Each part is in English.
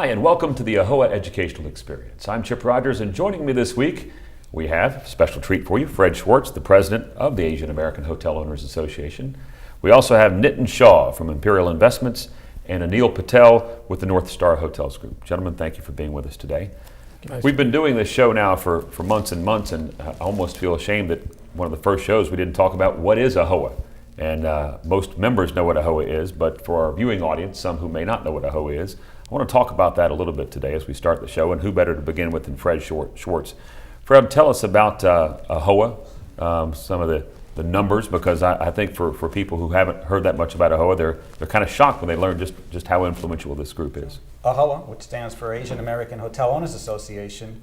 Hi, and welcome to the AAHOA Educational Experience. I'm Chip Rogers, and joining me this week, we have a special treat for you, Fred Schwartz, the president of the Asian American Hotel Owners Association. We also have Nitin Shah from Imperial Investments and Anil Patel with the North Star Hotels Group. Gentlemen, thank you for being with us today. Nice. We've been doing this show now for months and months, and I almost feel ashamed that one of the first shows we didn't talk about what is AAHOA. And most members know what AAHOA is, but for our viewing audience, some who may not know what AAHOA is, I want to talk about that a little bit today as we start the show, and who better to begin with than Fred Schwartz. Fred, tell us about AAHOA, some of the numbers, because I think for people who haven't heard that much about AAHOA, they're kind of shocked when they learn just how influential this group is. AAHOA, which stands for Asian American Hotel Owners Association,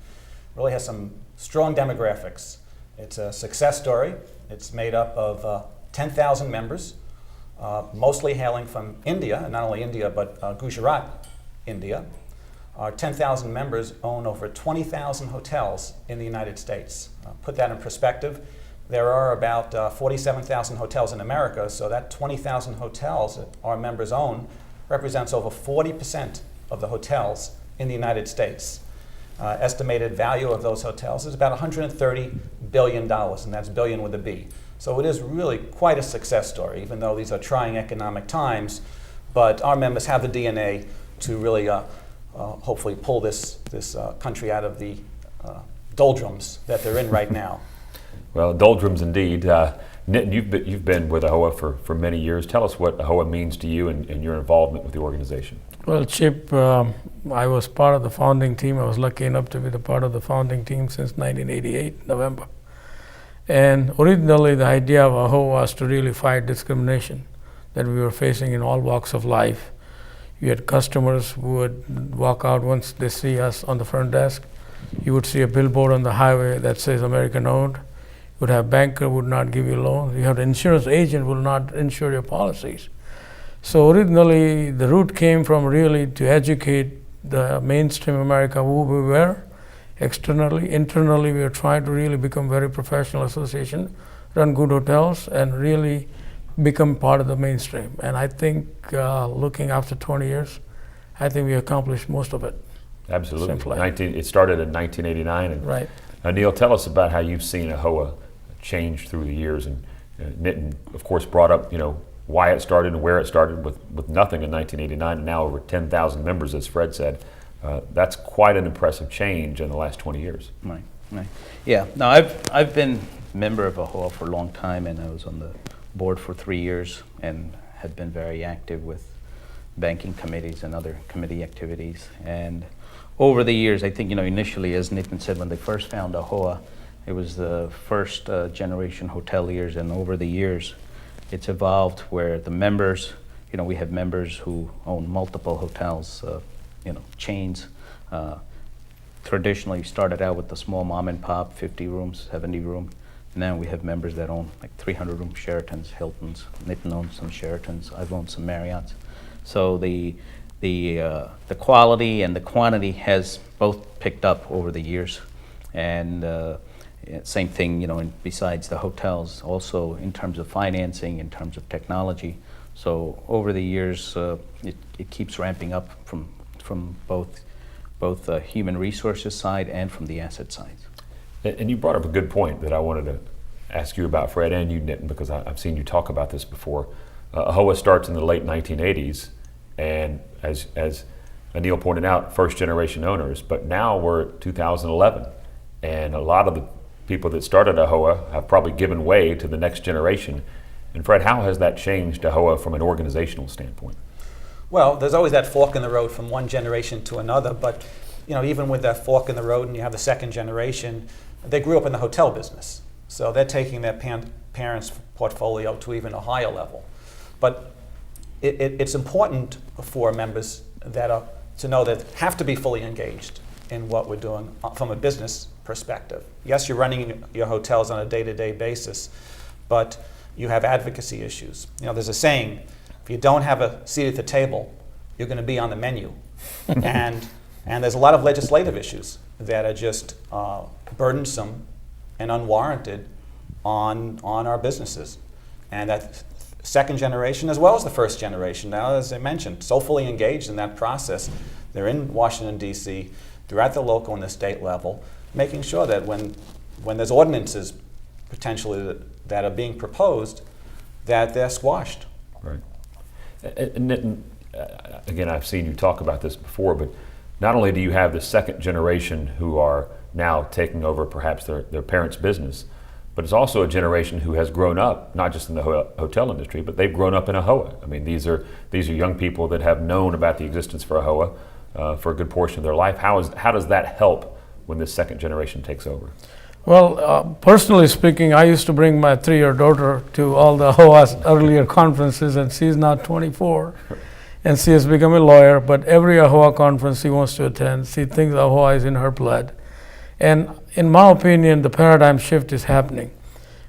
really has some strong demographics. It's a success story. It's made up of 10,000 members, mostly hailing from India, and not only India, but Gujarat, India. Our 10,000 members own over 20,000 hotels in the United States. Put that in perspective, there are about 47,000 hotels in America, so that 20,000 hotels that our members own represents over 40% of the hotels in the United States. Estimated value of those hotels is about $130 billion, and that's billion with a B. So it is really quite a success story, even though these are trying economic times. But our members have the DNA to really hopefully pull this country out of the doldrums that they're in right now. Well, doldrums indeed. Nitin, you've been with AAHOA for many years. Tell us what AAHOA means to you and your involvement with the organization. Well, Chip, I was part of the founding team. I was lucky enough to be the part of the founding team since 1988, November. And originally the idea of AAHOA was to really fight discrimination that we were facing in all walks of life. You had customers who would walk out once they see us on the front desk. You would see a billboard on the highway that says American owned. You would have banker would not give you loans. You have the insurance agent will not insure your policies. So originally the root came from really to educate the mainstream America who we were. Externally, internally, we are trying to really become very professional association, run good hotels, and really become part of the mainstream. And I think looking after 20 years, I think we accomplished most of it. Absolutely. It started in 1989. And right. Neil, tell us about how you've seen AAHOA change through the years. And Nitin, of course, brought up why it started and where it started with nothing in 1989, and now over 10,000 members, as Fred said. That's quite an impressive change in the last 20 years. Right. Yeah. No, I've been a member of AAHOA for a long time, and I was on the board for 3 years and have been very active with banking committees and other committee activities. And over the years, I think, initially, as Nitin said, when they first found AAHOA, it was the first generation hoteliers, and over the years, it's evolved where the members, we have members who own multiple hotels, chains. Traditionally started out with the small mom and pop, 50 rooms, 70 room. Now we have members that own like 300 room Sheratons, Hiltons. Nitin owns some Sheratons. I've owned some Marriotts. So the quality and the quantity has both picked up over the years. And same thing, besides the hotels, also in terms of financing, in terms of technology. So over the years, it keeps ramping up from both the human resources side and from the asset side. And you brought up a good point that I wanted to ask you about, Fred, and you, Nitin, because I've seen you talk about this before. AAHOA starts in the late 1980s, and as Anil pointed out, first generation owners, but now we're at 2011, and a lot of the people that started AAHOA have probably given way to the next generation. And Fred, how has that changed AAHOA from an organizational standpoint? Well, there's always that fork in the road from one generation to another, but even with that fork in the road and you have the second generation, they grew up in the hotel business. So they're taking their parents' portfolio to even a higher level. But it's important for members to know that have to be fully engaged in what we're doing from a business perspective. Yes, you're running your hotels on a day-to-day basis, but you have advocacy issues. There's a saying, if you don't have a seat at the table, you're going to be on the menu. and there's a lot of legislative issues that are just burdensome and unwarranted on our businesses. And that second generation as well as the first generation now, as I mentioned, so fully engaged in that process. They're in Washington, D.C., they're at the local and the state level, making sure that when there's ordinances potentially that are being proposed, that they're squashed. Right. And again, I've seen you talk about this before, but not only do you have the second generation who are now taking over perhaps their parents' business, but it's also a generation who has grown up, not just in the hotel industry, but they've grown up in AAHOA. I mean, these are young people that have known about the existence for AAHOA for a good portion of their life. How does that help when this second generation takes over? Well, personally speaking, I used to bring my 3-year daughter to all the AAHOA's earlier conferences, and she's now 24, and she has become a lawyer. But every AAHOA conference she wants to attend, she thinks AAHOA is in her blood. And in my opinion, the paradigm shift is happening.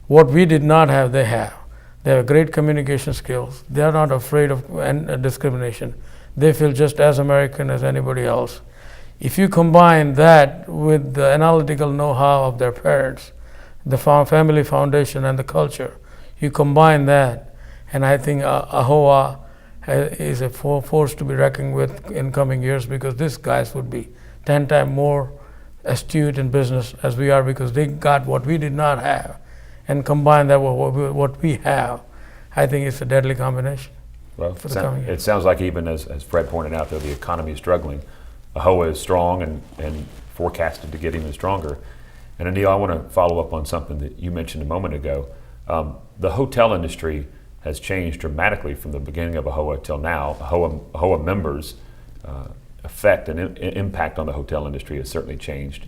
What we did not have, they have. They have great communication skills. They are not afraid of discrimination. They feel just as American as anybody else. If you combine that with the analytical know-how of their parents, the family foundation and the culture, you combine that, and I think AAHOA is a force to be reckoned with in coming years, because these guys would be 10 times more astute in business as we are, because they got what we did not have, and combine that with what we have. I think it's a deadly combination. Well, for the coming years. It sounds like, even as Fred pointed out, though, the economy is struggling. AAHOA is strong and forecasted to get even stronger. And Anil, I want to follow up on something that you mentioned a moment ago. The hotel industry has changed dramatically from the beginning of AAHOA till now. AAHOA members' effect and impact on the hotel industry has certainly changed.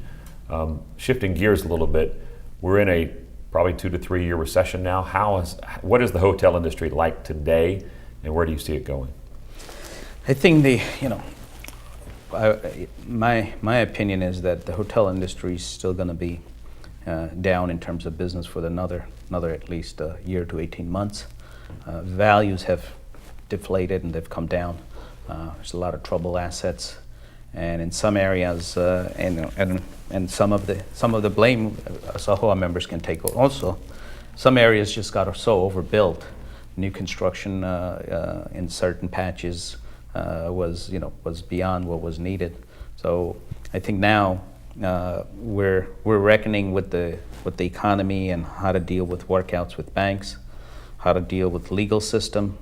Shifting gears a little bit, we're in a probably 2 to 3 year recession now. What is the hotel industry like today, and where do you see it going? I think my opinion is that the hotel industry is still going to be down in terms of business for another at least a year to 18 months. Values have deflated and they've come down. There's a lot of trouble assets, and in some areas, and some of the blame AAHOA members can take also. Some areas just got so overbuilt. New construction in certain patches was beyond what was needed. So I think now we're reckoning with the economy and how to deal with workouts with banks, how to deal with legal system,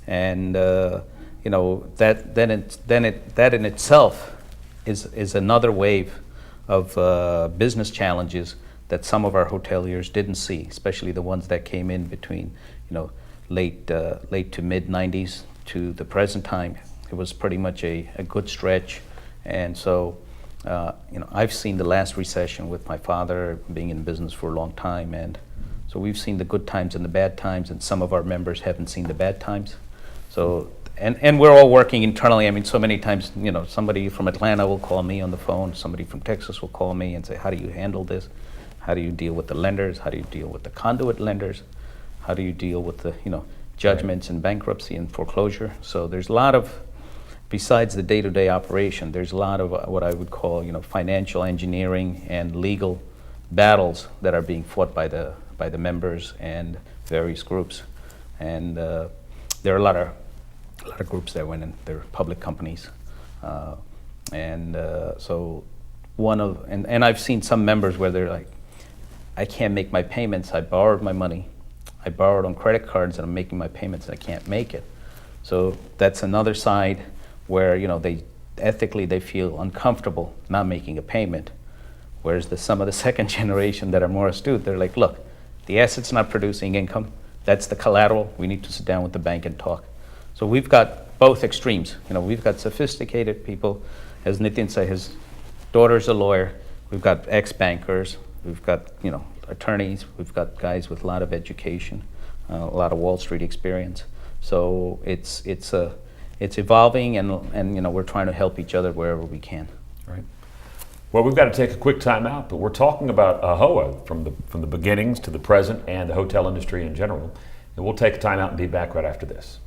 and that in itself is another wave of business challenges that some of our hoteliers didn't see, especially the ones that came in between late to mid 90s to the present time. It was pretty much a good stretch, and so I've seen the last recession with my father, being in business for a long time, and so we've seen the good times and the bad times, and some of our members haven't seen the bad times. So and we're all working internally. I mean, so many times, somebody from Atlanta will call me on the phone, somebody from Texas will call me and say, how do you handle this? How do you deal with the lenders? How do you deal with the conduit lenders? How do you deal with the judgments and bankruptcy and foreclosure? So there's a lot of, besides the day-to-day operation, there's a lot of what I would call financial engineering and legal battles that are being fought by the members and various groups. And there are a lot of groups that went in. They're public companies, so and I've seen some members where they're like, I can't make my payments. I borrowed my money. I borrowed on credit cards, and I'm making my payments, and I can't make it. So that's another side where they ethically they feel uncomfortable not making a payment. Whereas some of the second generation that are more astute, they're like, look, the asset's not producing income. That's the collateral. We need to sit down with the bank and talk. So we've got both extremes. We've got sophisticated people, as Nitin said, his daughter's a lawyer. We've got ex-bankers. We've got attorneys. We've got guys with a lot of education, a lot of Wall Street experience. So it's evolving, and we're trying to help each other wherever we can. Right. Well, we've got to take a quick time out, but we're talking about AAHOA from the beginnings to the present and the hotel industry in general. And we'll take a time out and be back right after this.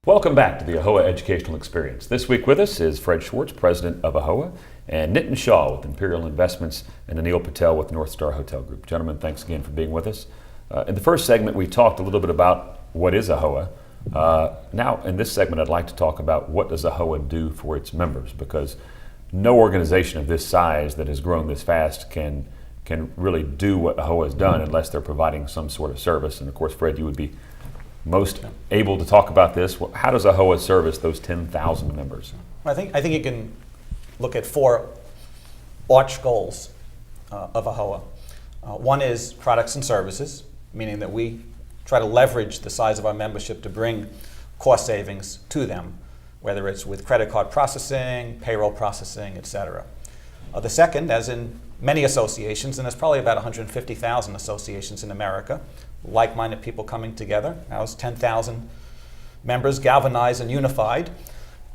Welcome back to the AAHOA Educational Experience. This week with us is Fred Schwartz, president of AAHOA, and Nitin Shaw with Imperial Investments, and Anil Patel with North Star Hotel Group. Gentlemen, thanks again for being with us. In the first segment, we talked a little bit about what is AAHOA. Now, in this segment, I'd like to talk about what does AAHOA do for its members, because no organization of this size that has grown this fast can really do what AAHOA has done unless they're providing some sort of service. And of course, Fred, you would be most able to talk about this. How does AAHOA service those 10,000 members? I think you can look at 4 arch goals of AAHOA. One is products and services, meaning that we try to leverage the size of our membership to bring cost savings to them, whether it's with credit card processing, payroll processing, etc. The second, as in many associations, and there's probably about 150,000 associations in America, like-minded people coming together. Now it's 10,000 members galvanized and unified.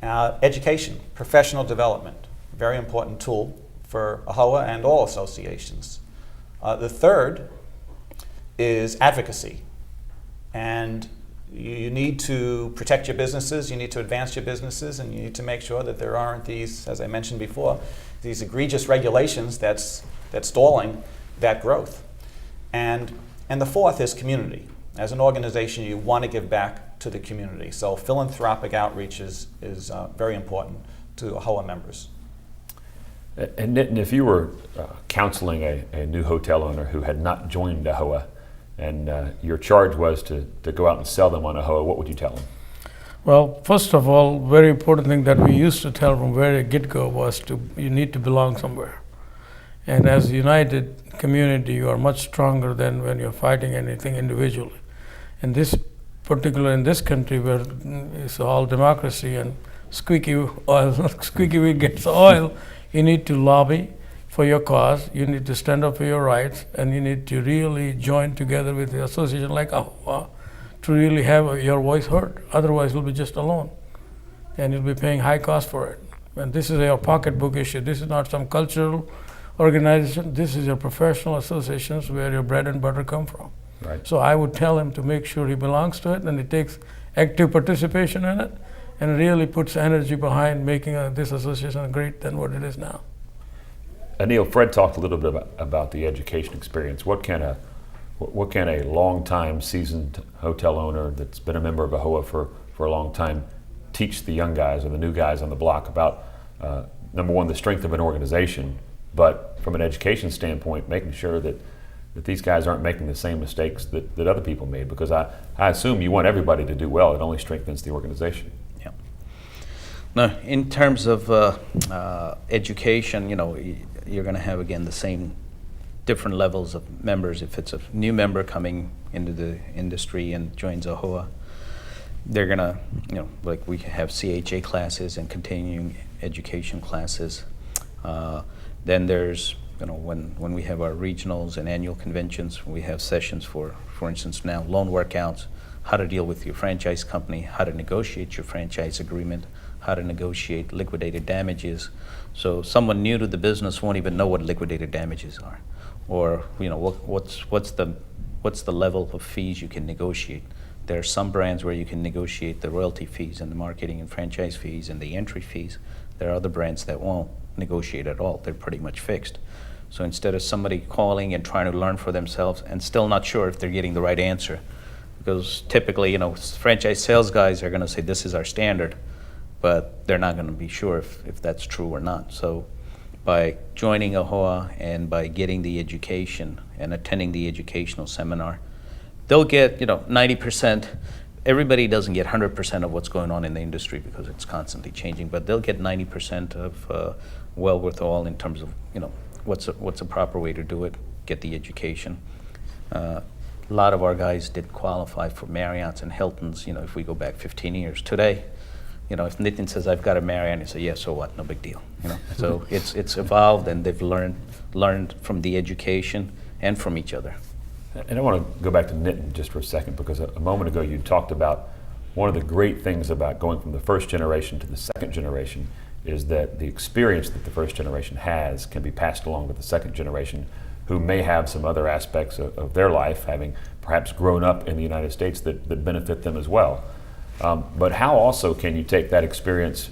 Education, professional development, very important tool for AAHOA and all associations. The third is advocacy. And you need to protect your businesses, you need to advance your businesses, and you need to make sure that there aren't these, as I mentioned before, these egregious regulations that's stalling that growth. And the fourth is community. As an organization, you want to give back to the community. So philanthropic outreach is very important to AAHOA members. And Nitin, if you were counseling a new hotel owner who had not joined AAHOA, and your charge was to go out and sell them on AAHOA, what would you tell them? Well, first of all, very important thing that we used to tell from very get-go was you need to belong somewhere. And as a united community, you are much stronger than when you're fighting anything individually. In this country where it's all democracy and squeaky wheel gets oil, you need to lobby for your cause, you need to stand up for your rights, and you need to really join together with the association like AAHOA to really have your voice heard. Otherwise, you'll be just alone, and you'll be paying high cost for it. And this is your pocketbook issue. This is not some cultural organization. This is your professional associations where your bread and butter come from. Right. So I would tell him to make sure he belongs to it, and he takes active participation in it, and really puts energy behind making this association great than what it is now. Anil, Fred talked a little bit about the education experience. What can a long-time seasoned hotel owner that's been a member of AAHOA for a long time teach the young guys or the new guys on the block about, number one, the strength of an organization, but from an education standpoint, making sure that these guys aren't making the same mistakes that other people made? Because I assume you want everybody to do well. It only strengthens the organization. Yeah. No, in terms of education, you're going to have, again, the same different levels of members. If it's a new member coming into the industry and joins AAHOA, they're going to, like we have CHA classes and continuing education classes. Then there's, when we have our regionals and annual conventions, we have sessions for instance, now loan workouts, how to deal with your franchise company, how to negotiate your franchise agreement, how to negotiate liquidated damages. So someone new to the business won't even know what liquidated damages are, or what's the level of fees you can negotiate. There are some brands where you can negotiate the royalty fees and the marketing and franchise fees and the entry fees. There are other brands that won't negotiate at all. They're pretty much fixed. So instead of somebody calling and trying to learn for themselves and still not sure if they're getting the right answer, because typically, franchise sales guys are going to say this is our standard, but they're not going to be sure if that's true or not. So by joining AAHOA and by getting the education and attending the educational seminar, they'll get 90%. Everybody doesn't get 100% of what's going on in the industry because it's constantly changing, but they'll get 90% of wherewithal in terms of what's a proper way to do it, get the education. A lot of our guys did qualify for Marriotts and Hiltons, if we go back 15 years. Today, if Nitin says, I've got a Marriott, you say, yeah, so what, no big deal. So it's evolved, and they've learned from the education and from each other. And I want to go back to Nitin just for a second, because a moment ago you talked about one of the great things about going from the first generation to the second generation is that the experience that the first generation has can be passed along to the second generation, who may have some other aspects of their life, having perhaps grown up in the United States, that benefit them as well. But how also can you take that experience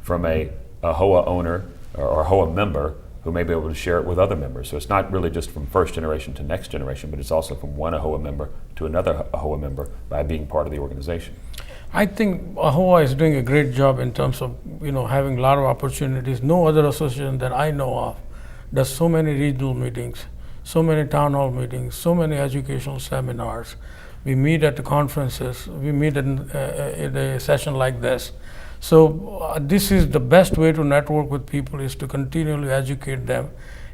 from a AAHOA owner or AAHOA member who may be able to share it with other members. So it's not really just from first generation to next generation, but it's also from one AAHOA member to another AAHOA member by being part of the organization. I think AAHOA is doing a great job in terms of having a lot of opportunities. No other association that I know of does so many regional meetings, so many town hall meetings, so many educational seminars. We meet at the conferences. We meet in a session like this. So this is the best way to network with people, is to continually educate them.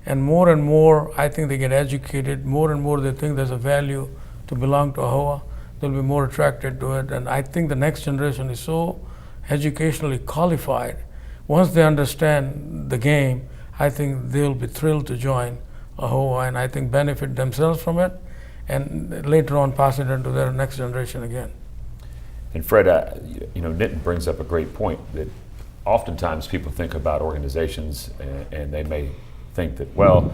And more, I think they get educated. More and more they think there's a value to belong to AAHOA. They'll be more attracted to it. And I think the next generation is so educationally qualified. Once they understand the game, I think they'll be thrilled to join AAHOA, and I think benefit themselves from it, and later on pass it on to their next generation again. And Fred, Nitin brings up a great point that oftentimes people think about organizations and they may think that, well,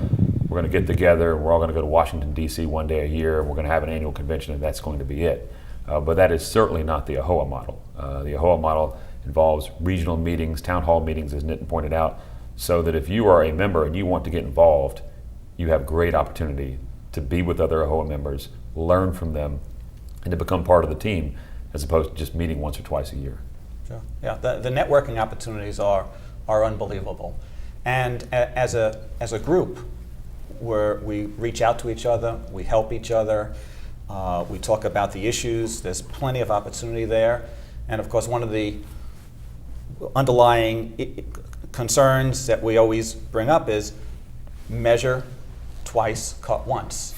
we're going to get together, we're all going to go to Washington, D.C. one day a year, we're going to have an annual convention, and that's going to be it. But that is certainly not the AAHOA model. The AAHOA model involves regional meetings, town hall meetings, as Nitin pointed out, so that if you are a member and you want to get involved, you have great opportunity to be with other AAHOA members, learn from them, and to become part of the team, as opposed to just meeting once or twice a year. Sure. Yeah, the networking opportunities are unbelievable. And as a group, where we reach out to each other, we help each other, we talk about the issues, there's plenty of opportunity there. And of course, one of the underlying concerns that we always bring up is measure twice, cut once.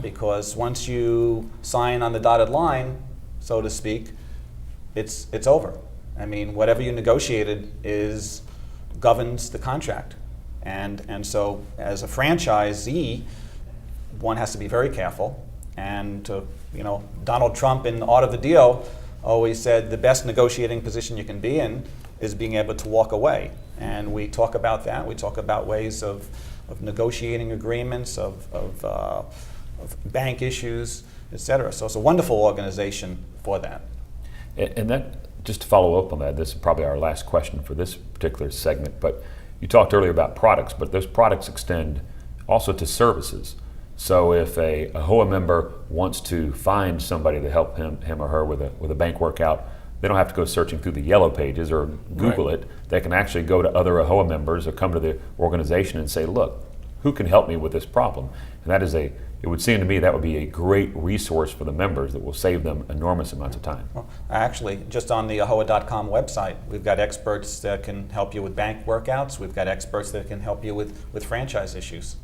Because once you sign on the dotted line, so to speak, it's over. I mean, whatever you negotiated governs the contract. And so as a franchisee, one has to be very careful. And Donald Trump in Art of the Deal always said the best negotiating position you can be in is being able to walk away. And we talk about that. We talk about ways of negotiating agreements, of bank issues, et cetera. So it's a wonderful organization for that. And that, just to follow up on that, this is probably our last question for this particular segment, but you talked earlier about products, but those products extend also to services. So if a AAHOA member wants to find somebody to help him or her with a bank workout, they don't have to go searching through the yellow pages or Google Right. it. They can actually go to other AAHOA members or come to the organization and say, look, who can help me with this problem? And that is it would seem to me that would be a great resource for the members that will save them enormous amounts of time. Well, actually, just on the AAHOA.com website, we've got experts that can help you with bank workouts. We've got experts that can help you with franchise issues.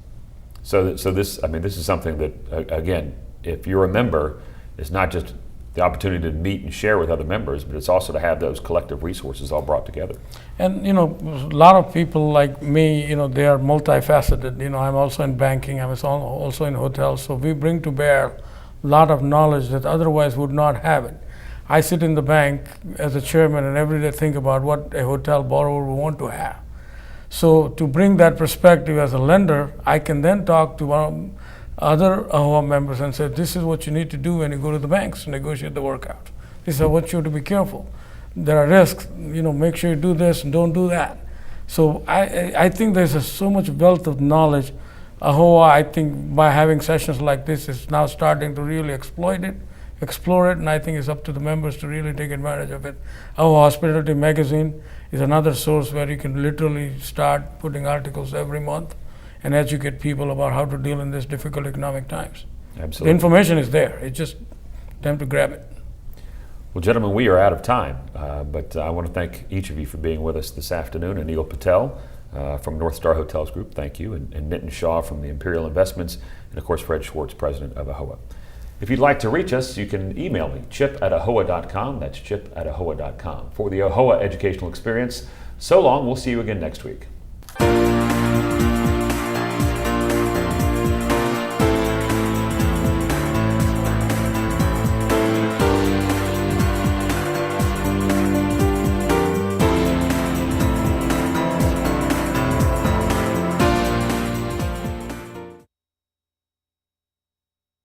So this is something that, again, if you're a member, it's not just the opportunity to meet and share with other members, but it's also to have those collective resources all brought together. And a lot of people like me, they are multifaceted. I'm also in banking. I'm also in hotels. So we bring to bear a lot of knowledge that otherwise would not have it. I sit in the bank as a chairman and every day think about what a hotel borrower would want to have. So to bring that perspective as a lender, I can then talk to other AAHOA members and say, this is what you need to do when you go to the banks to negotiate the workout. This is what you have to be careful. There are risks, make sure you do this and don't do that. So I think there's so much wealth of knowledge. AAHOA, I think by having sessions like this, is now starting to really explore it, and I think it's up to the members to really take advantage of it. AAHOA Hospitality Magazine is another source where you can literally start putting articles every month and educate people about how to deal in these difficult economic times. Absolutely. The information is there. It's just time to grab it. Well, gentlemen, we are out of time, but I want to thank each of you for being with us this afternoon. Anil Patel from North Star Hotels Group, thank you, and Nitin Shah from the Imperial Investments, and of course Fred Schwartz, president of AAHOA. If you'd like to reach us, you can email me, chip@ahoa.com. That's chip@ahoa.com. For the AAHOA educational experience, so long. We'll see you again next week.